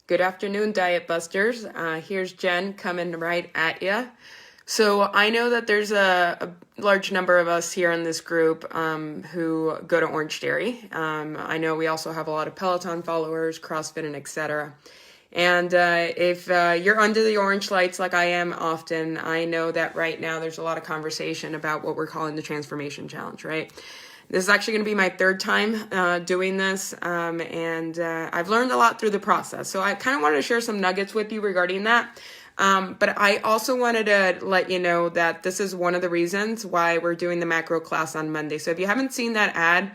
Good afternoon, Diet Busters. Here's Jen coming right at you. So I know that there's a large number of us here in this group who go to Orange Dairy. I know we also have a lot of Peloton followers, CrossFit, and etc. And if you're under the orange lights like I am often, I know that right now there's a lot of conversation about what we're calling the Transformation Challenge, right? This is actually going to be my third time doing this, and I've learned a lot through the process. So I kind of wanted to share some nuggets with you regarding that. But I also wanted to let you know that this is one of the reasons why we're doing the macro class on Monday. So if you haven't seen that ad,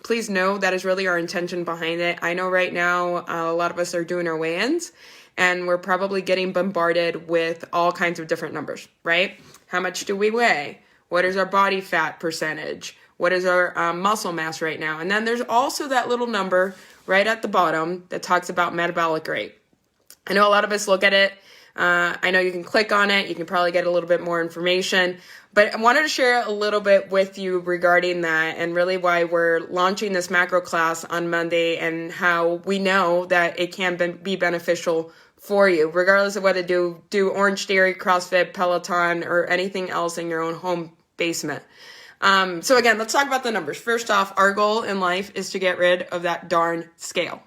please know that is really our intention behind it. I know right now a lot of us are doing our weigh-ins, and we're probably getting bombarded with all kinds of different numbers, right? How much do we weigh? What is our body fat percentage? What is our muscle mass right now? And then there's also that little number right at the bottom that talks about metabolic rate. I know a lot of us look at it. I know you can click on it. You can probably get a little bit more information. But I wanted to share a little bit with you regarding that and really why we're launching this macro class on Monday and how we know that it can be beneficial for you, regardless of whether you do Orange Dairy, CrossFit, Peloton, or anything else in your own home basement. So again, let's talk about the numbers. First off, our goal in life is to get rid of that darn scale.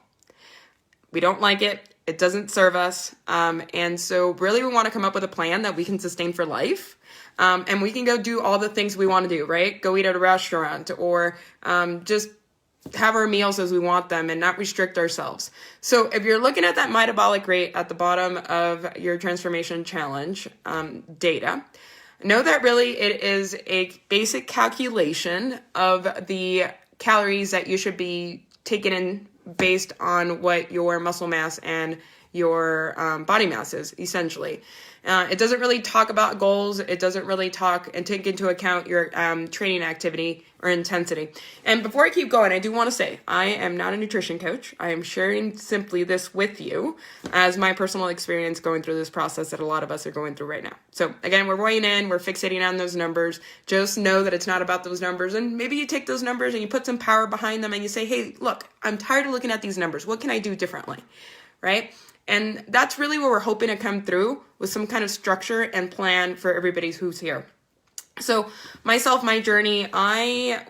We don't like it. It doesn't serve us. And so really we want to come up with a plan that we can sustain for life. And we can go do all the things we want to do, right? Go eat at a restaurant or just have our meals as we want them and not restrict ourselves. So if you're looking at that metabolic rate at the bottom of your transformation challenge data, know that really it is a basic calculation of the calories that you should be taking in based on what your muscle mass and your body mass is, essentially. It doesn't really talk about goals. It doesn't really talk and take into account your training activity or intensity. And before I keep going, I do want to say I am not a nutrition coach. I am sharing simply this with you as my personal experience going through this process that a lot of us are going through right now. So again, we're weighing in, we're fixating on those numbers. Just know that it's not about those numbers. And maybe you take those numbers and you put some power behind them and you say, hey, look, I'm tired of looking at these numbers. What can I do differently? Right? And that's really what we're hoping to come through with some kind of structure and plan for everybody who's here. So myself, my journey, I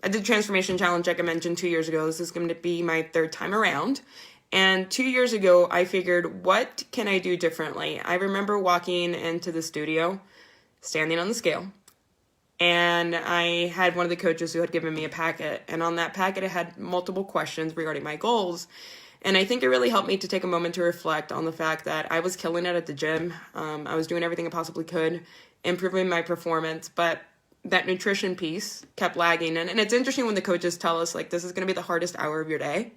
did Transformation Challenge, like I mentioned 2 years ago. This is going to be my third time around. And 2 years ago, I figured, what can I do differently? I remember walking into the studio, standing on the scale, and I had one of the coaches who had given me a packet. And on that packet, it had multiple questions regarding my goals. And I think it really helped me to take a moment to reflect on the fact that I was killing it at the gym. I was doing everything I possibly could, improving my performance, but that nutrition piece kept lagging. And it's interesting when the coaches tell us, like, this is going to be the hardest hour of your day.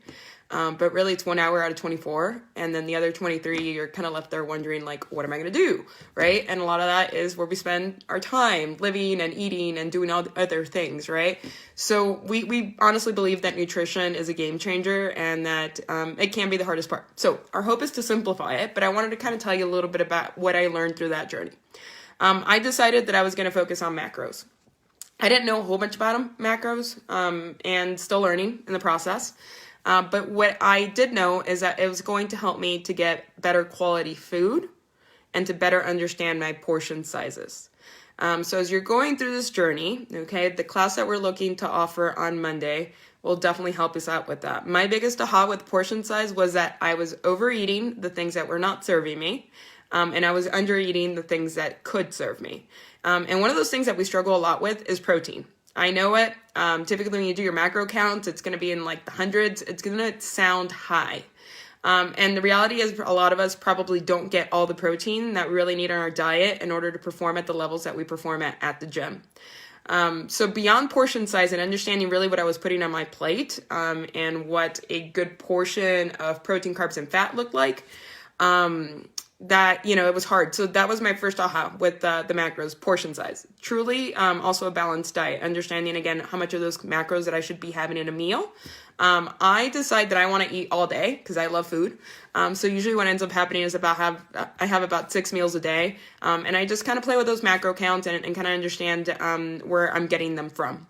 But really, it's 1 hour out of 24. And then the other 23, you're kind of left there wondering, like, what am I going to do? Right? And a lot of that is where we spend our time living and eating and doing all the other things, right? So we honestly believe that nutrition is a game changer and that it can be the hardest part. So our hope is to simplify it. But I wanted to kind of tell you a little bit about what I learned through that journey. I decided that I was going to focus on macros. I didn't know a whole bunch about them, macros, and still learning in the process. But what I did know is that it was going to help me to get better quality food and to better understand my portion sizes. So as you're going through this journey, okay, the class that we're looking to offer on Monday will definitely help us out with that. My biggest aha with portion size was that I was overeating the things that were not serving me, and I was undereating the things that could serve me. And one of those things that we struggle a lot with is protein. I know it. Typically when you do your macro counts, it's going to be in like the hundreds. It's going to sound high. And the reality is a lot of us probably don't get all the protein that we really need in our diet in order to perform at the levels that we perform at the gym. So beyond portion size and understanding really what I was putting on my plate and what a good portion of protein, carbs, and fat looked like, that, it was hard. So that was my first aha with the macros, portion size. Truly, also a balanced diet, understanding, again, how much of those macros that I should be having in a meal. I decide that I want to eat all day because I love food. So usually what ends up happening is I have about 6 meals a day. And I just kind of play with those macro counts and kind of understand where I'm getting them from.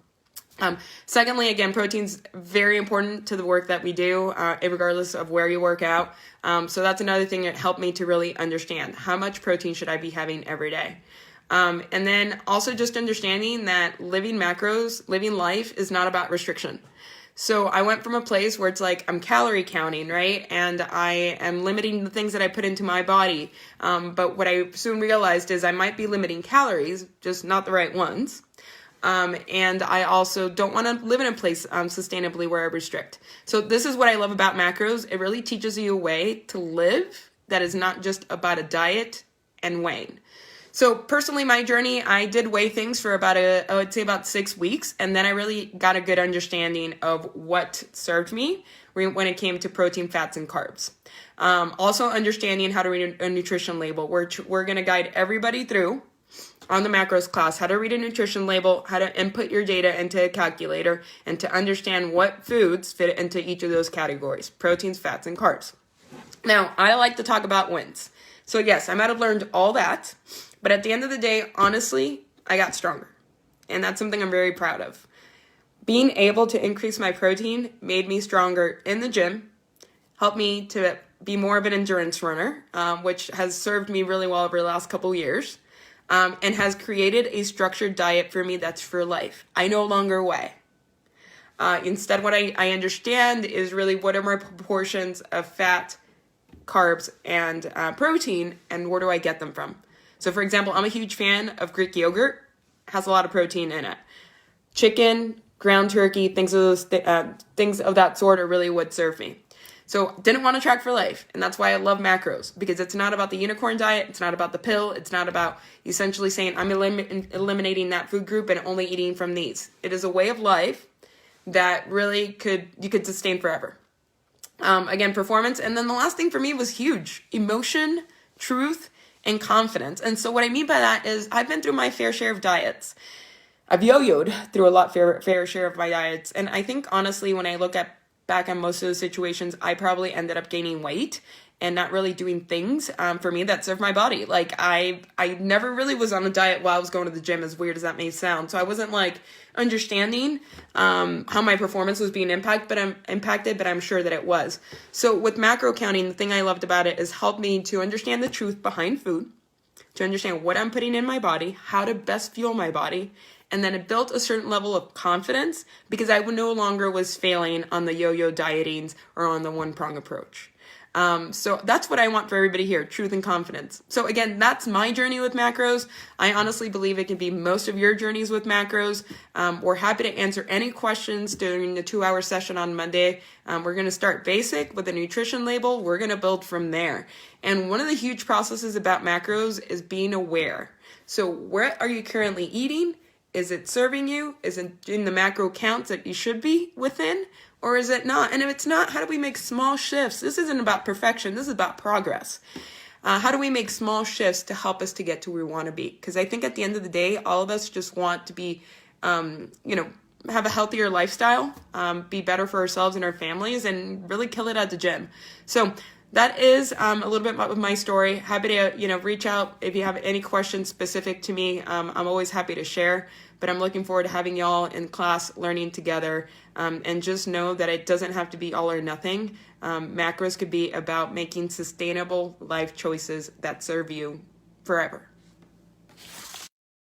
Secondly, again, protein's very important to the work that we do, regardless of where you work out. So that's another thing that helped me to really understand how much protein should I be having every day. And then also just understanding that living life is not about restriction. So I went from a place where it's like I'm calorie counting, right? And I am limiting the things that I put into my body. But what I soon realized is I might be limiting calories, just not the right ones. And I also don't want to live in a place sustainably where I restrict. So this is what I love about macros. It really teaches you a way to live that is not just about a diet and weighing. So personally, my journey, I did weigh things for I would say about 6 weeks. And then I really got a good understanding of what served me when it came to protein, fats, and carbs. Also understanding how to read a nutrition label. We're going to guide everybody through on the macros class, how to read a nutrition label, how to input your data into a calculator, and to understand what foods fit into each of those categories, proteins, fats, and carbs. Now, I like to talk about wins. So yes, I might have learned all that, but at the end of the day, honestly, I got stronger. And that's something I'm very proud of. Being able to increase my protein made me stronger in the gym, helped me to be more of an endurance runner, which has served me really well over the last couple of years. And has created a structured diet for me that's for life. I no longer weigh. Instead, what I understand is really what are my proportions of fat, carbs, and protein, and where do I get them from? So, for example, I'm a huge fan of Greek yogurt. Has a lot of protein in it. Chicken, ground turkey, things of that sort are really what serve me. So didn't want to track for life. And that's why I love macros, because it's not about the unicorn diet. It's not about the pill. It's not about essentially saying I'm eliminating that food group and only eating from these. It is a way of life that really you could sustain forever. Again, performance. And then the last thing for me was huge: emotion, truth, and confidence. And so what I mean by that is I've been through my fair share of diets. I've yo-yoed through a lot fair share of my diets. And I think honestly, when I look back on most of those situations, I probably ended up gaining weight and not really doing things for me that served my body. Like I never really was on a diet while I was going to the gym, as weird as that may sound. So I wasn't like understanding how my performance was being impacted, but I'm sure that it was. So with macro counting, the thing I loved about it is helped me to understand the truth behind food, to understand what I'm putting in my body, how to best fuel my body. And then it built a certain level of confidence because I no longer was failing on the yo-yo dietings or on the one-prong approach. So that's what I want for everybody here, truth and confidence. So again, that's my journey with macros. I honestly believe it can be most of your journeys with macros. We're happy to answer any questions during the 2-hour session on Monday. We're going to start basic with a nutrition label. We're going to build from there. And one of the huge processes about macros is being aware. So what are you currently eating? Is it serving you? Is it in the macro counts that you should be within? Or is it not? And if it's not, how do we make small shifts? This isn't about perfection. This is about progress. How do we make small shifts to help us to get to where we want to be? Because I think at the end of the day, all of us just want to be, have a healthier lifestyle, be better for ourselves and our families, and really kill it at the gym. So that is a little bit of my story. Happy to, reach out if you have any questions specific to me. I'm always happy to share, but I'm looking forward to having y'all in class learning together. And just know that it doesn't have to be all or nothing. Macros could be about making sustainable life choices that serve you forever.